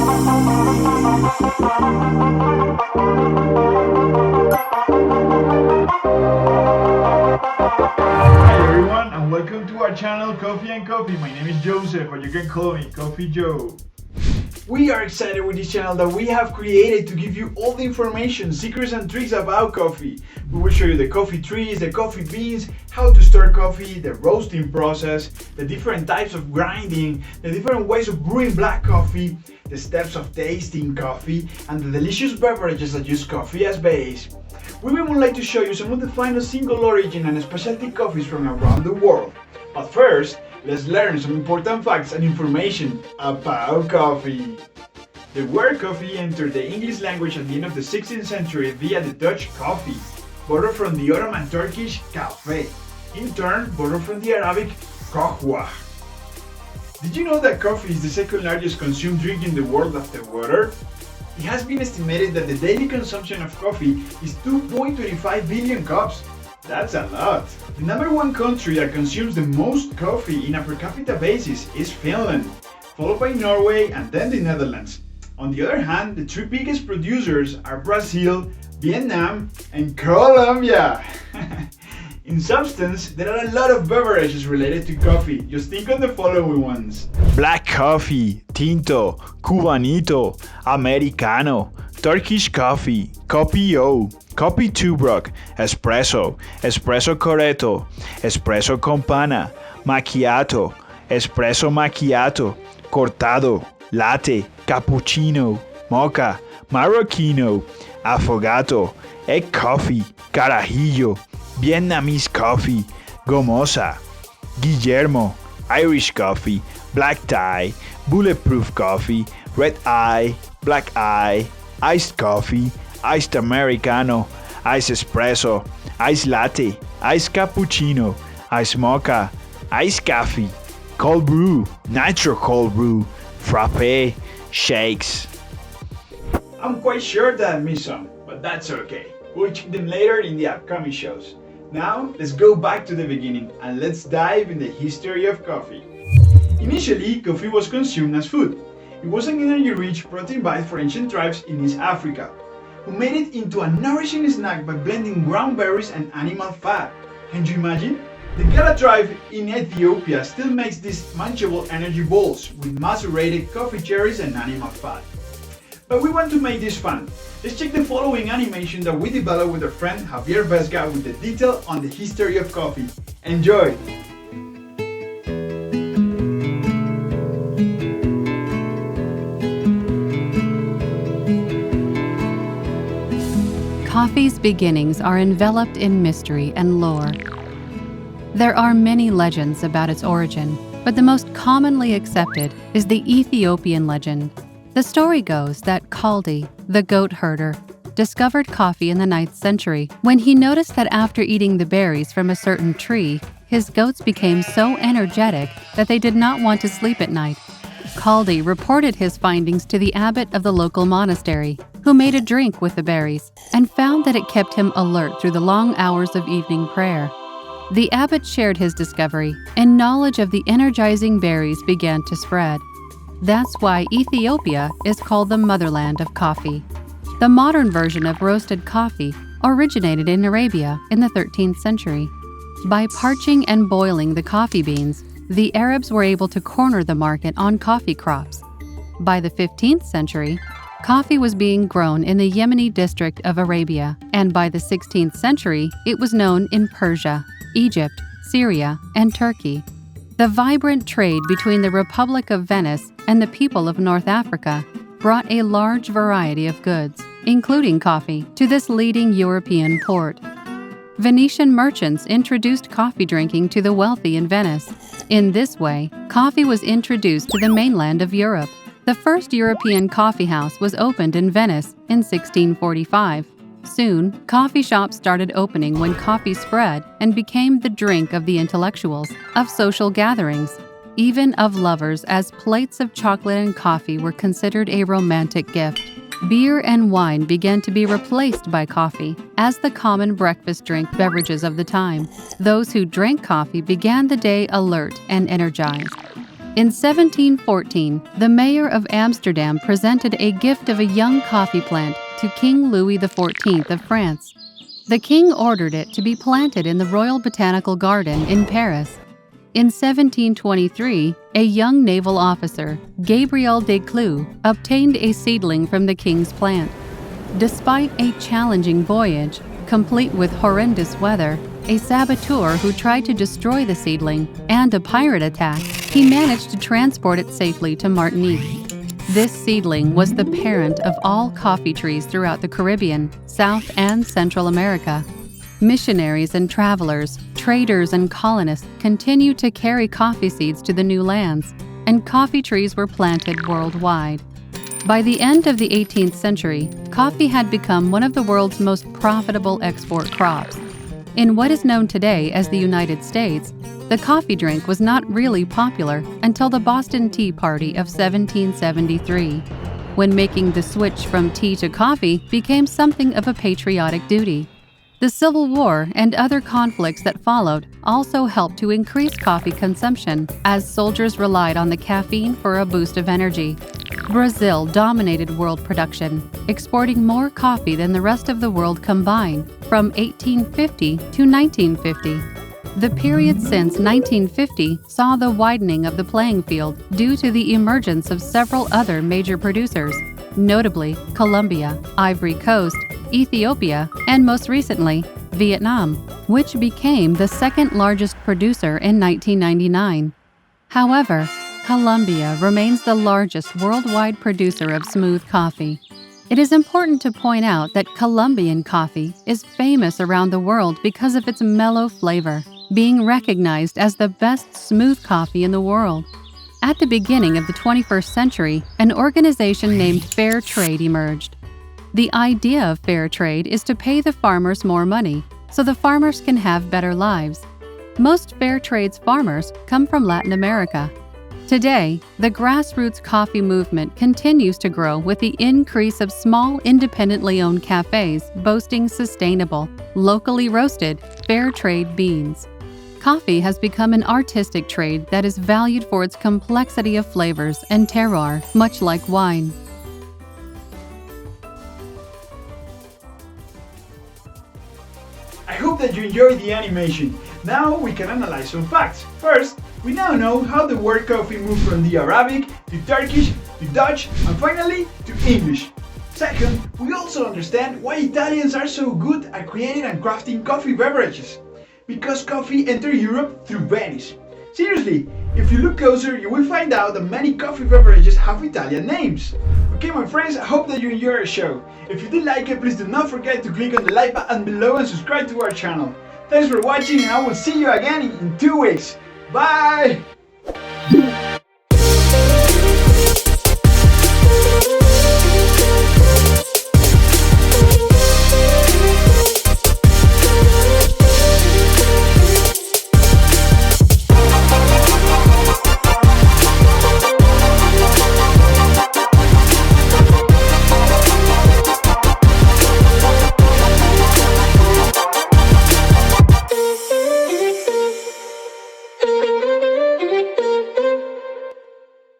Hi everyone and welcome to our channel Coffee and Coffee. My name is Joseph, or you can call me Coffee Joe. We are excited with this channel that we have created to give you all the information, secrets and tricks about coffee. We will show you the coffee trees, the coffee beans, how to start coffee, the roasting process, the different types of grinding, the different ways of brewing black coffee, the steps of tasting coffee, and the delicious beverages that use coffee as base. We would like to show you some of the finest single origin and specialty coffees from around the world. But first, let's learn some important facts and information about coffee. The word coffee entered the English language at the end of the 16th century via the Dutch coffee, borrowed from the Ottoman Turkish café, in turn borrowed from the Arabic qahwa. Did you know that coffee is the second largest consumed drink in the world after water? It has been estimated that the daily consumption of coffee is 2.25 billion cups. That's a lot. The number one country that consumes the most coffee in a per capita basis is Finland, followed by Norway and then the Netherlands. On the other hand, the three biggest producers are Brazil, Vietnam, and Colombia. In substance, there are a lot of beverages related to coffee. Just think on the following ones: Black coffee, tinto, cubanito, americano, Turkish coffee, coffee O, coffee tubruk, espresso, espresso corretto, espresso con pana, macchiato, espresso macchiato, cortado, latte, cappuccino, mocha, marocchino, affogato, egg coffee, carajillo, Vietnamese coffee, gomosa, Guillermo, Irish coffee, black tie, bulletproof coffee, red eye, black eye, iced coffee, iced americano, iced espresso, iced latte, iced cappuccino, iced mocha, iced coffee, cold brew, nitro cold brew, frappe, shakes. I'm quite sure that I missed some, but that's okay. We'll check them later in the upcoming shows. Now, let's go back to the beginning and let's dive in the history of coffee. Initially, coffee was consumed as food. It was an energy-rich protein bite for ancient tribes in East Africa, who made it into a nourishing snack by blending ground berries and animal fat. Can you imagine? The Gala tribe in Ethiopia still makes these munchable energy balls with macerated coffee cherries and animal fat. But we want to make this fun. Let's check the following animation that we developed with our friend Javier Vesga with the detail on the history of coffee. Enjoy! Coffee's beginnings are enveloped in mystery and lore. There are many legends about its origin, but the most commonly accepted is the Ethiopian legend. The story goes that Kaldi, the goat herder, discovered coffee in the 9th century when he noticed that after eating the berries from a certain tree, his goats became so energetic that they did not want to sleep at night. Kaldi reported his findings to the abbot of the local monastery, who made a drink with the berries and found that it kept him alert through the long hours of evening prayer. The abbot shared his discovery, and knowledge of the energizing berries began to spread. That's why Ethiopia is called the motherland of coffee. The modern version of roasted coffee originated in Arabia in the 13th century. By parching and boiling the coffee beans, the Arabs were able to corner the market on coffee crops. By the 15th century, coffee was being grown in the Yemeni district of Arabia, and by the 16th century, it was known in Persia, Egypt, Syria, and Turkey. The vibrant trade between the Republic of Venice and the people of North Africa brought a large variety of goods, including coffee, to this leading European port. Venetian merchants introduced coffee drinking to the wealthy in Venice. In this way, coffee was introduced to the mainland of Europe. The first European coffee house was opened in Venice in 1645. Soon, coffee shops started opening when coffee spread and became the drink of the intellectuals, of social gatherings, even of lovers, as plates of chocolate and coffee were considered a romantic gift. Beer and wine began to be replaced by coffee as the common breakfast drink beverages of the time. Those who drank coffee began the day alert and energized. In 1714, the mayor of Amsterdam presented a gift of a young coffee plant to King Louis XIV of France. The king ordered it to be planted in the Royal Botanical Garden in Paris. In 1723, a young naval officer, Gabriel Desclous, obtained a seedling from the king's plant. Despite a challenging voyage, complete with horrendous weather, a saboteur who tried to destroy the seedling, and a pirate attack, he managed to transport it safely to Martinique. This seedling was the parent of all coffee trees throughout the Caribbean, South and Central America. Missionaries and travelers, traders and colonists continued to carry coffee seeds to the new lands, and coffee trees were planted worldwide. By the end of the 18th century, coffee had become one of the world's most profitable export crops. In what is known today as the United States, the coffee drink was not really popular until the Boston Tea Party of 1773, when making the switch from tea to coffee became something of a patriotic duty. The Civil War and other conflicts that followed also helped to increase coffee consumption as soldiers relied on the caffeine for a boost of energy. Brazil dominated world production, exporting more coffee than the rest of the world combined from 1850 to 1950. The period since 1950 saw the widening of the playing field due to the emergence of several other major producers, notably Colombia, Ivory Coast, Ethiopia, and most recently, Vietnam, which became the second largest producer in 1999. However, Colombia remains the largest worldwide producer of smooth coffee. It is important to point out that Colombian coffee is famous around the world because of its mellow flavor, being recognized as the best smooth coffee in the world. At the beginning of the 21st century, an organization named Fair Trade emerged. The idea of fair trade is to pay the farmers more money, so the farmers can have better lives. Most fair trade's farmers come from Latin America. Today, the grassroots coffee movement continues to grow with the increase of small, independently owned cafes boasting sustainable, locally roasted, fair trade beans. Coffee has become an artistic trade that is valued for its complexity of flavors and terroir, much like wine. I hope that you enjoyed the animation. Now we can analyze some facts. First, we now know how the word coffee moved from the Arabic to Turkish to Dutch and finally to English. Second, we also understand why Italians are so good at creating and crafting coffee beverages. Because coffee entered Europe through Venice. Seriously, if you look closer, you will find out that many coffee beverages have Italian names. Okay, my friends, I hope that you enjoyed our show. If you did like it, please do not forget to click on the like button below and subscribe to our channel. Thanks for watching and I will see you again in 2 weeks. Bye!